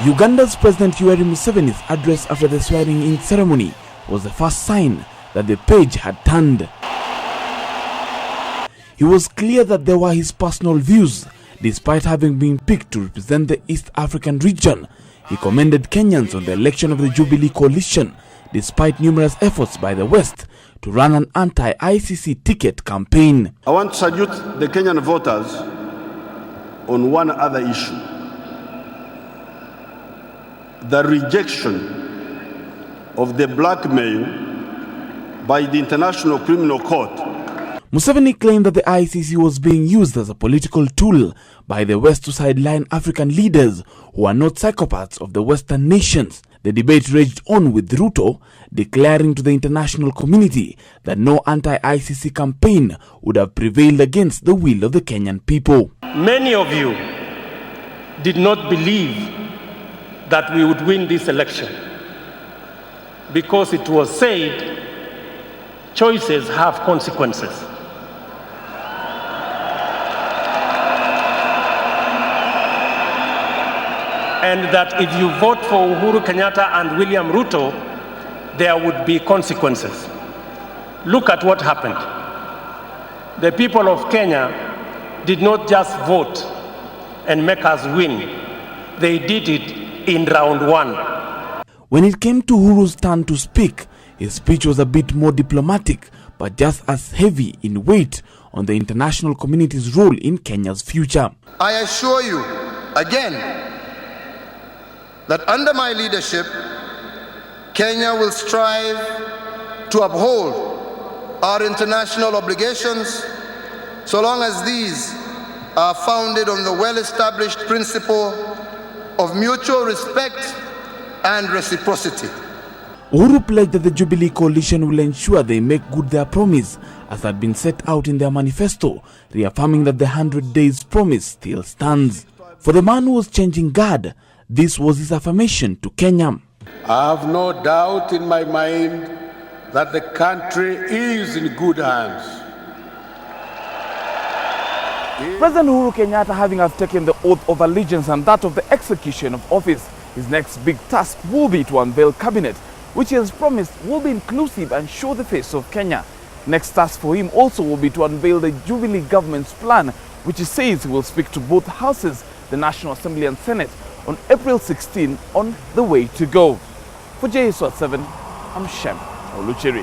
Uganda's President Yoweri Museveni's address after the swearing-in ceremony was the first sign that the page had turned. He was clear that they were his personal views, despite having been picked to represent the East African region. He commended Kenyans on the election of the Jubilee coalition, despite numerous efforts by the West to run an anti-ICC ticket campaign. I want to salute the Kenyan voters on one other issue: the rejection of the blackmail by the International Criminal Court. Museveni claimed that the ICC was being used as a political tool by the West to sideline African leaders who are not psychopaths of the Western nations. The debate raged on, with Uhuruto declaring to the international community that no anti-ICC campaign would have prevailed against the will of the Kenyan people. Many of you did not believe that we would win this election because it was said choices have consequences. And that if you vote for Uhuru Kenyatta and William Ruto, there would be consequences. Look at what happened. The people of Kenya did not just vote and make us win. They did it in round one. When it came to Uhuru's turn to speak, his speech was a bit more diplomatic, but just as heavy in weight on the international community's role in Kenya's future. I assure you, again, that under my leadership, Kenya will strive to uphold our international obligations so long as these are founded on the well-established principle of mutual respect and reciprocity. Uhuru pledged that the Jubilee coalition will ensure they make good their promise, as had been set out in their manifesto, reaffirming that the 100 days promise still stands. For the man who was changing guard, this was his affirmation to Kenya. I have no doubt in my mind that the country is in good hands. President Uhuru Kenyatta, having taken the oath of allegiance and that of the execution of office, his next big task will be to unveil cabinet, which he has promised will be inclusive and show the face of Kenya. Next task for him also will be to unveil the Jubilee government's plan, which he says he will speak to both houses, the National Assembly and Senate, on April 16 on the way to go. For JSWAT 7, I'm Shem Oluchiri.